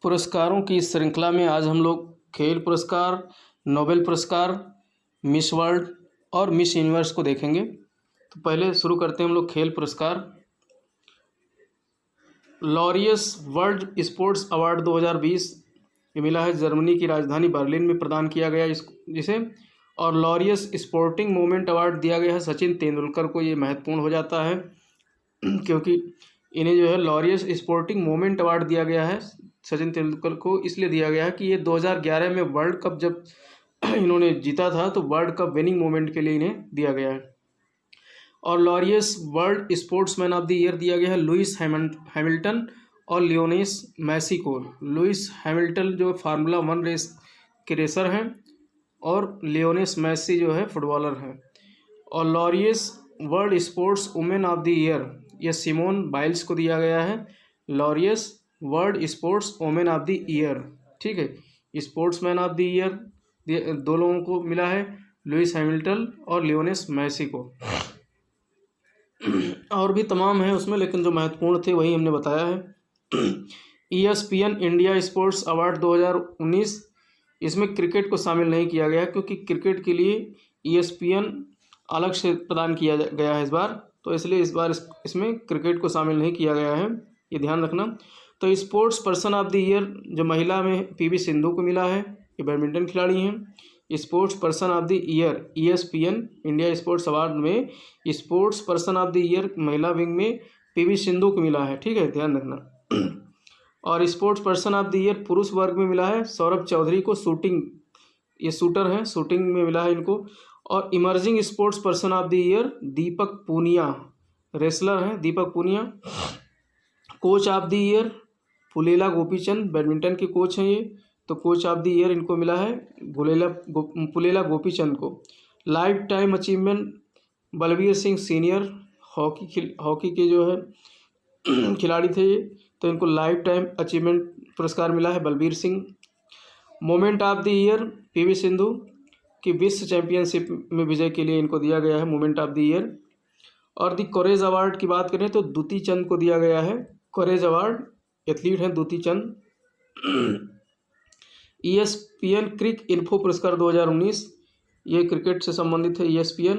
पुरस्कारों की इस श्रृंखला में आज हम लोग खेल पुरस्कार, नोबेल पुरस्कार, मिस वर्ल्ड और मिस यूनिवर्स को देखेंगे। तो पहले शुरू करते हैं हम लोग खेल पुरस्कार। लॉरियस वर्ल्ड स्पोर्ट्स अवार्ड 2020 ये मिला है जर्मनी की राजधानी बर्लिन में प्रदान किया गया जिसे। और लॉरियस स्पोर्टिंग मोमेंट अवार्ड दिया गया है सचिन तेंदुलकर को। ये महत्वपूर्ण हो जाता है क्योंकि इन्हें जो है लॉरियस स्पोर्टिंग मोमेंट अवार्ड दिया गया है सचिन तेंदुलकर को, इसलिए दिया गया है कि ये 2011 में वर्ल्ड कप जब इन्होंने जीता था तो वर्ल्ड कप विनिंग मोमेंट के लिए इन्हें दिया गया है। और Laureus world sportsman of the year दिया गया है लुइस हैमिल्टन और लियोनेस मैसी को। लुइस हैमिल्टन जो फार्मूला 1 रेस के रेसर हैं और लियोनेस मैसी जो है फुटबॉलर हैं। और Laureus world sports women of the year ये सिमोन बाइल्स को दिया गया है। Laureus world sports women of the year, ठीक है। स्पोर्ट्समैन ऑफ द ईयर दो लोगों को मिला है, लुइस हैमिल्टन और लियोनेस मैसी को। और भी तमाम है उसमें, लेकिन जो महत्वपूर्ण थे वही हमने बताया है। ESPN इंडिया स्पोर्ट्स अवार्ड 2019 इसमें क्रिकेट को शामिल नहीं किया गया क्योंकि क्रिकेट के लिए ESPN अलग से प्रदान किया गया है इस बार, तो इसलिए इस बार इसमें क्रिकेट को शामिल नहीं किया गया है, ये ध्यान रखना। तो sports person of the year जो महिला में PV सिंधु को मिला है, ये बैडमिंटन खिलाड़ी हैं। Sports person of the year ESPN India sports award में sports person of the year महिला विंग में PV सिंधु को मिला है, ठीक है, ध्यान रखना। और sports person of the year पुरुष वर्ग में मिला है सौरभ चौधरी को, शूटिंग, ये शूटर हैं, शूटिंग में मिला है इनको। और emerging sports person of the year Deepak Punia, wrestler हैं Deepak Punia. Coach of the year Pullela Gopichand, badminton के कोच हैं ये, तो कोच ऑफ द ईयर इनको मिला है पुलेला गोपीचंद को। Life time achievement Balbir Singh senior, hockey के जो है खिलाड़ी थे ये, तो इनको लाइफ टाइम अचीवमेंट पुरस्कार मिला है Balbir Singh. Moment of the year PV Sindhu की विश्व चैंपियनशिप में विजय के लिए इनको दिया गया है मोमेंट ऑफ द ईयर। और द कोरेज अवार्ड की बात करें तो द्युति चंद को दिया गया है कोरेज अवार्ड, एथलीट हैं द्युति चंद। ESPN क्रिक इन्फो पुरस्कार 2019 ये क्रिकेट से संबंधित है ESPN।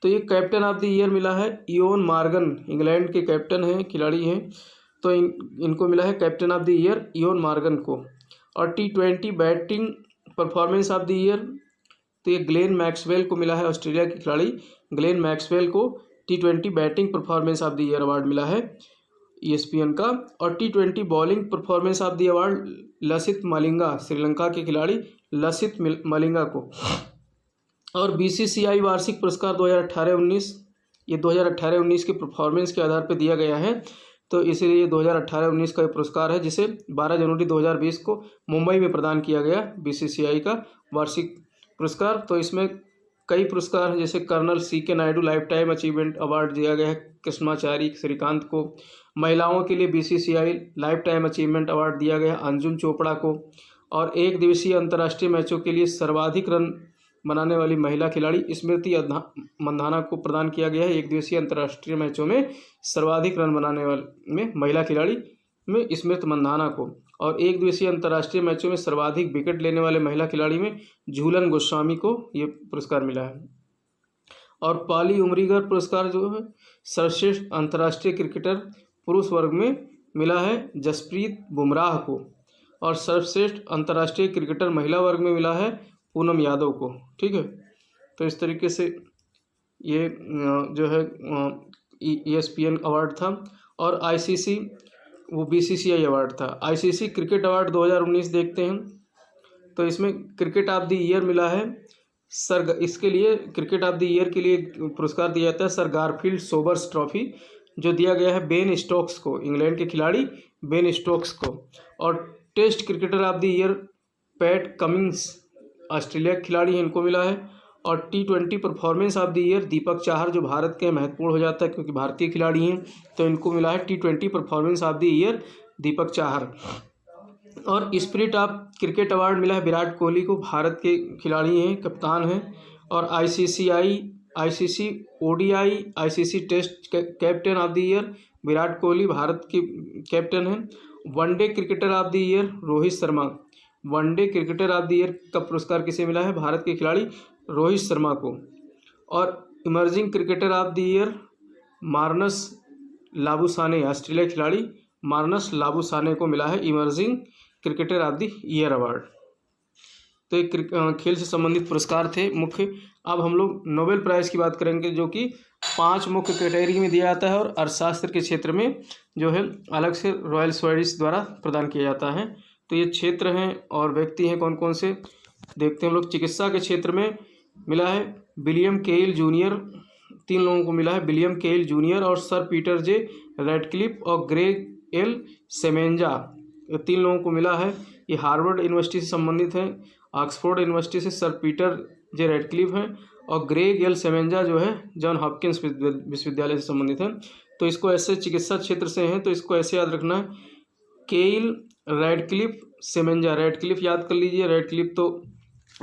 तो ये कैप्टन ऑफ द ईयर मिला है इयोन मॉर्गन, इंग्लैंड के कैप्टन हैं, खिलाड़ी हैं, तो इनको मिला है captain of the year Eoin Morgan को। और T20 batting performance of the year तो ये ग्लेन मैक्सवेल को मिला है, ऑस्ट्रेलिया के खिलाड़ी ग्लेन मैक्सवेल को T20 batting performance of the year award मिला है ESPN का। और T20 bowling performance of the award Lasith Malinga, Sri Lanka के खिलाड़ी लसित मलिंगा को। और BCCI वार्षिक पुरस्कार 2018-19 ये 2018-19 के परफॉर्मेंस के आधार पर दिया गया है, तो इसीलिए 2018-19 का पुरस्कार है जिसे 12 जनवरी 2020 को मुंबई में प्रदान किया गया BCCI का वार्षिक पुरस्कार। तो इसमें कई पुरस्कार हैं, जैसे colonel CK Naidu lifetime achievement award दिया गया है कृष्णाचारी श्रीकांत को। महिलाओं के लिए BCCI life time achievement award दिया गया है अंजुम चोपड़ा को। और एक दिवसीय अंतर्राष्ट्रीय मैचों के लिए सर्वाधिक रन बनाने वाली महिला खिलाड़ी स्मृति मंधाना को प्रदान किया गया है। एक दिवसीय अंतर्राष्ट्रीय मैचों में सर्वाधिक रन बनाने वाले में महिला खिलाड़ी में स्मृति मंधाना को। और एक दिवसीय अंतर्राष्ट्रीय मैचों में सर्वाधिक विकेट लेने वाले महिला खिलाड़ी में झूलन गोस्वामी को ये पुरस्कार मिला है। और पाली उमरीगर पुरस्कार जो है सर्वश्रेष्ठ अंतर्राष्ट्रीय क्रिकेटर पुरुष वर्ग में मिला है जसप्रीत बुमराह को। और सर्वश्रेष्ठ अंतर्राष्ट्रीय क्रिकेटर महिला वर्ग में मिला है पूनम यादव को, ठीक है। तो इस तरीके से ये जो है ESPN अवार्ड था। और ICC वो BCCI अवार्ड था। ICC क्रिकेट अवार्ड 2019 देखते हैं, तो इसमें क्रिकेट ऑफ द ईयर मिला है इसके लिए क्रिकेट ऑफ द ईयर के लिए पुरस्कार दिया जाता है सर गारफील्ड सोबर्स ट्रॉफी, जो दिया गया है बेन स्टोक्स को, इंग्लैंड के खिलाड़ी बेन स्टोक्स को। और test cricketer of the year Pat Cummins, Australia के खिलाड़ी हैं, इनको मिला है। और T20 performance of the year Deepak Chahar, जो भारत के महत्वपूर्ण हो जाता है क्योंकि भारतीय खिलाड़ी हैं, तो इनको मिला है T20 performance of the year Deepak Chahar. और स्पिरिट ऑफ क्रिकेट अवार्ड मिला है विराट कोहली को, भारत के खिलाड़ी हैं, कप्तान हैं। और ICCI ICC ODI ICC test captain of the year Virat Kohli Bharat के कैप्टन हैं। One day cricketer of the year Rohit Sharma. One day cricketer of the year का पुरस्कार किसे मिला है? भारत के खिलाड़ी रोहित शर्मा को। और emerging cricketer of the year Marnus Labuschagne, Australia खिलाड़ी मार्नस लाबुसाने को मिला है emerging cricketer of the year award. तो एक खेल से संबंधित पुरस्कार थे मुख्य। अब हम लोग नोबेल प्राइज़ की बात करेंगे, जो कि 5 मुख्य कैटेगरी में दिया जाता है और अर्थशास्त्र के क्षेत्र में जो है अलग से रॉयल स्वीडिश द्वारा प्रदान किया जाता है। तो ये क्षेत्र हैं और व्यक्ति हैं कौन कौन से, देखते हैं हम लोग। चिकित्सा के क्षेत्र में मिला है विलियम केल जूनियर, 3 लोगों को मिला है, विलियम केल जूनियर और सर पीटर जे रैडक्लिफ और ग्रेग एल सेमेंजा, ये 3 लोगों को मिला है। ये हार्वर्ड यूनिवर्सिटी से संबंधित है, ऑक्सफोर्ड यूनिवर्सिटी से सर पीटर जे रैडक्लिफ हैं और ग्रेग एल सेमेंजा जो है जॉन हॉपकिंस विश्वविद्यालय से संबंधित है। तो इसको ऐसे चिकित्सा क्षेत्र से हैं तो इसको ऐसे याद रखना है, केल रैडक्लिफ सेमेंजा। रैडक्लिफ याद कर लीजिए, रैडक्लिफ तो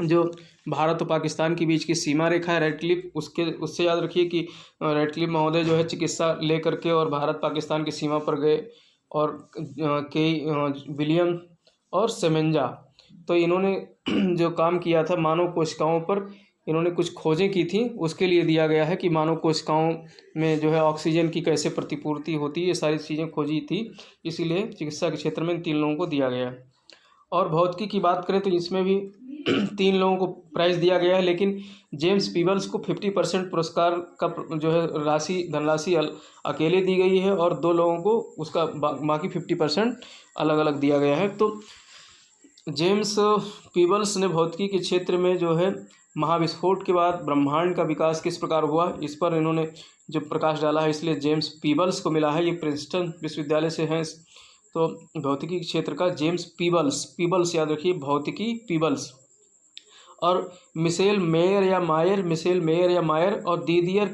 जो भारत और पाकिस्तान के बीच की सीमा रेखा है रैडक्लिफ, उससे याद रखिए कि रैडक्लिफ महोदय जो है चिकित्सा ले करके और भारत पाकिस्तान की सीमा पर गए। और विलियम और सेमेंजा, तो इन्होंने जो काम किया था मानव कोशिकाओं पर, इन्होंने कुछ खोजें की थी, उसके लिए दिया गया है कि मानव कोशिकाओं में जो है ऑक्सीजन की कैसे प्रतिपूर्ति होती है, ये सारी चीज़ें खोजी थी, इसीलिए चिकित्सा के क्षेत्र में इन 3 लोगों को दिया गया है। और भौतिकी की बात करें तो इसमें भी 3 लोगों को प्राइज़ दिया गया है, लेकिन जेम्स पीबल्स को 50% पुरस्कार का जो है धनराशि अकेले दी गई है और 2 लोगों को उसका बाकी 50% अलग अलग दिया गया है। तो जेम्स पीबल्स ने भौतिकी के क्षेत्र में जो है महाविस्फोट के बाद ब्रह्मांड का विकास किस प्रकार हुआ, इस पर इन्होंने जो प्रकाश डाला है, इसलिए जेम्स पीबल्स को मिला है। ये प्रिंसटन विश्वविद्यालय से हैं। तो भौतिकी क्षेत्र का जेम्स पीबल्स याद रखिए, भौतिकी पीबल्स। और मिशेल मेयर या मायर और दीदियर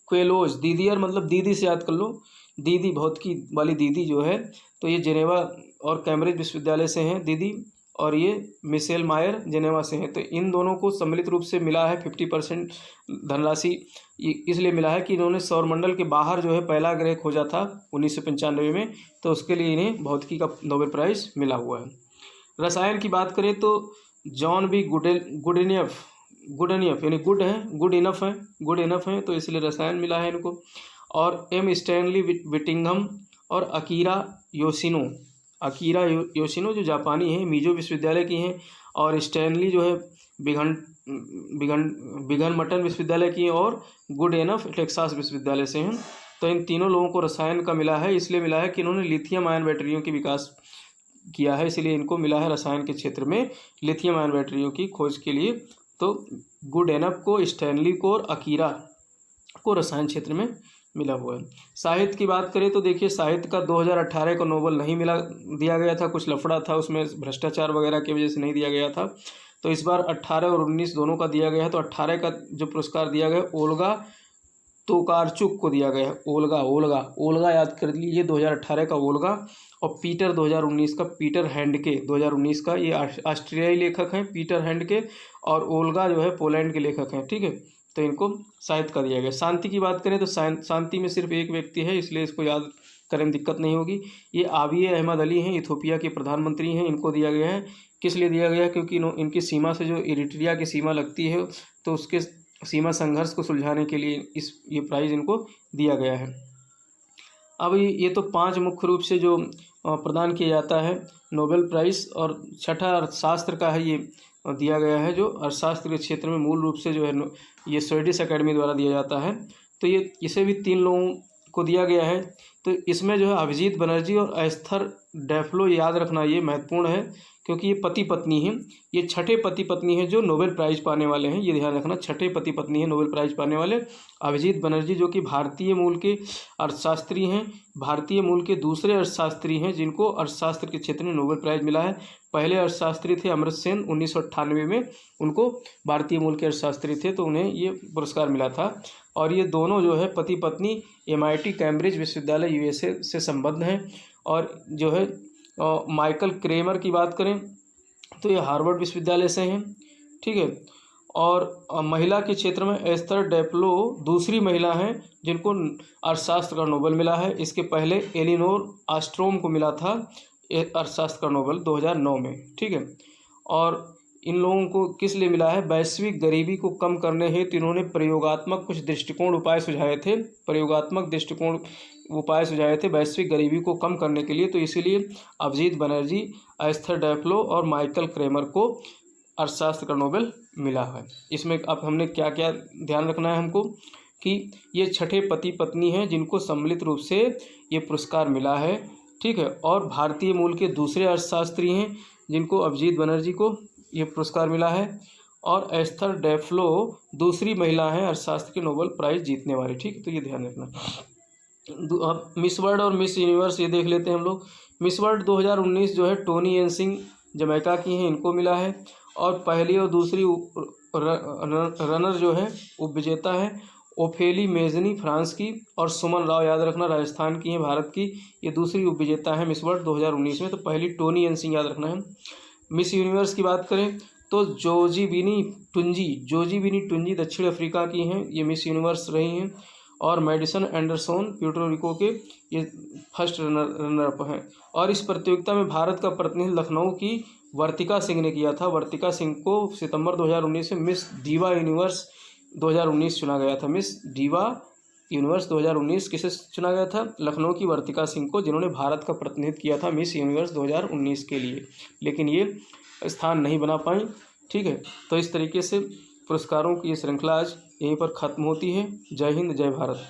क्वेलोज, दीदियर मतलब दीदी से याद कर लो, दीदी भौतिकी वाली दीदी जो है, तो ये जेनेवा और कैम्ब्रिज विश्वविद्यालय से हैं दीदी, और ये मिशेल मायर जेनेवा से हैं। तो इन दोनों को सम्मिलित रूप से मिला है 50% धनराशि, इसलिए मिला है कि इन्होंने सौरमंडल के बाहर जो है पहला ग्रह खोजा था 1995 में, तो उसके लिए इन्हें भौतिकी का नोबेल प्राइज़ मिला हुआ है। रसायन की बात करें तो जॉन बी गुडनियफ यानी गुड इनफ है, तो इसलिए रसायन मिला है इनको। और एम स्टैनली विटिंघम और अकीरा योशिनो जो जापानी हैं, मीजो विश्वविद्यालय की हैं, और स्टैनली जो है बिघनमटन विश्वविद्यालय की हैं, और गुड इनफ टेक्सास विश्वविद्यालय से हैं। तो इन तीनों लोगों को रसायन का मिला है, इसलिए मिला है कि इन्होंने लिथियम आयन बैटरियों की विकास किया है, इसलिए इनको मिला है रसायन के क्षेत्र में लिथियम आयन बैटरियों की खोज के लिए। तो गुड इनफ को, स्टैनली को और अकीरा को रसायन क्षेत्र में मिला हुआ है। साहित्य की बात करें तो देखिए, साहित्य का 2018 का नोबेल नहीं दिया गया था, कुछ लफड़ा था उसमें, भ्रष्टाचार वगैरह की वजह से नहीं दिया गया था। तो इस बार 18 और 19 दोनों का दिया गया है। तो 18 का जो पुरस्कार दिया गया ओल्गा तोकारचुक को दिया गया है। ओल्गा याद कर लीजिए, 2018 का ओल्गा, और पीटर 2019 का पीटर हैंडके 2019 का, ये ऑस्ट्रियाई लेखक हैं पीटर हैंडके, और ओल्गा जो है पोलैंड के लेखक हैं, ठीक है। तो इनको साहित्य का दिया गया। शांति की बात करें तो शांति में सिर्फ एक व्यक्ति है, इसलिए इसको याद करने में दिक्कत नहीं होगी। ये आबिए अहमद अली हैं, इथोपिया के प्रधानमंत्री हैं, इनको दिया गया है। किस लिए दिया गया है? क्योंकि इनकी सीमा से जो इरिट्रिया की सीमा लगती है, तो उसके सीमा संघर्ष को सुलझाने के लिए ये प्राइज़ इनको दिया गया है। अब ये तो 5 मुख्य रूप से जो प्रदान किया जाता है नोबेल प्राइज़, और छठा अर्थशास्त्र का है, ये दिया गया है, जो अर्थशास्त्र के क्षेत्र में मूल रूप से जो है ये स्वीडिश अकेडमी द्वारा दिया जाता है। तो ये इसे भी 3 लोगों को दिया गया है। तो इसमें जो है अभिजीत बनर्जी और एस्थर डैफ्लो, याद रखना ये महत्वपूर्ण है क्योंकि ये पति पत्नी हैं, ये छठे पति पत्नी हैं जो नोबेल प्राइज़ पाने वाले हैं, ये ध्यान रखना, छठे पति पत्नी हैं नोबेल प्राइज़ पाने वाले। अभिजीत बनर्जी जो कि भारतीय मूल के अर्थशास्त्री हैं, भारतीय मूल के दूसरे अर्थशास्त्री हैं जिनको अर्थशास्त्र के क्षेत्र में नोबेल प्राइज़ मिला है। पहले अर्थशास्त्री थे अमर्त्य सेन, 1998 में उनको भारतीय मूल के अर्थशास्त्री थे, तो उन्हें ये पुरस्कार मिला था। और ये दोनों जो है पति पत्नी MIT कैम्ब्रिज विश्वविद्यालय USA से संबद्ध हैं। और जो है माइकल क्रेमर की बात करें तो ये हार्वर्ड विश्वविद्यालय से हैं, ठीक है। और महिला के क्षेत्र में एस्थर डेप्लो दूसरी महिला हैं जिनको अर्थशास्त्र का नोबेल मिला है। इसके पहले एलिनोर ऑस्ट्रोम को मिला था अर्थशास्त्र का नोबेल 2009 में, ठीक है। और इन लोगों को किस लिए मिला है? वैश्विक गरीबी को कम करने हेतु इन्होंने प्रयोगात्मक कुछ दृष्टिकोण उपाय सुझाए थे, प्रयोगात्मक दृष्टिकोण उपाय सुझाए थे वैश्विक गरीबी को कम करने के लिए। तो इसीलिए अभिजीत बनर्जी, एस्थर डेप्लो और माइकल क्रेमर को अर्थशास्त्र का नोबेल मिला है। इसमें अब हमने क्या क्या ध्यान रखना है हमको कि ये छठे पति पत्नी हैं जिनको सम्मिलित रूप से ये पुरस्कार मिला है, ठीक है। और भारतीय मूल के दूसरे अर्थशास्त्री हैं जिनको अभिजीत बनर्जी को ये पुरस्कार मिला है, और एस्थर डेफ्लो दूसरी महिला हैं अर्थशास्त्र के नोबेल प्राइज़ जीतने वाली, ठीक। तो ये ध्यान रखना। अब मिस वर्ल्ड और मिस यूनिवर्स ये देख लेते हैं हम लोग। मिस वर्ल्ड 2019 जो है टोनी एनसिंग जमैका की हैं, इनको मिला है। और पहली और दूसरी रनर जो है उपविजेता है ओफेली मेजनी फ्रांस की, और सुमन राव याद रखना राजस्थान की हैं, भारत की। ये दूसरी उपविजेता है मिस वर्ल्ड 2019 में। तो पहली टोनी एनसिंग याद रखना है। मिस यूनिवर्स की बात करें तो जोजीबिनी टुंजी दक्षिण अफ्रीका की हैं, ये मिस यूनिवर्स रही हैं। और मेडिसन एंडरसन प्यूर्टो रिको के ये फर्स्ट रनर अप हैं। और इस प्रतियोगिता में भारत का प्रतिनिधित्व लखनऊ की वर्तिका सिंह ने किया था। वर्तिका सिंह को सितंबर 2019 में मिस डीवा यूनिवर्स 2019 चुना गया था। मिस डीवा यूनिवर्स 2019 किसे चुना गया था? लखनऊ की वर्तिका सिंह को, जिन्होंने भारत का प्रतिनिधित्व किया था मिस यूनिवर्स 2019 के लिए, लेकिन ये स्थान नहीं बना पाई, ठीक है। तो इस तरीके से पुरस्कारों की ये श्रृंखला आज यहीं पर ख़त्म होती है। जय हिंद, जय भारत।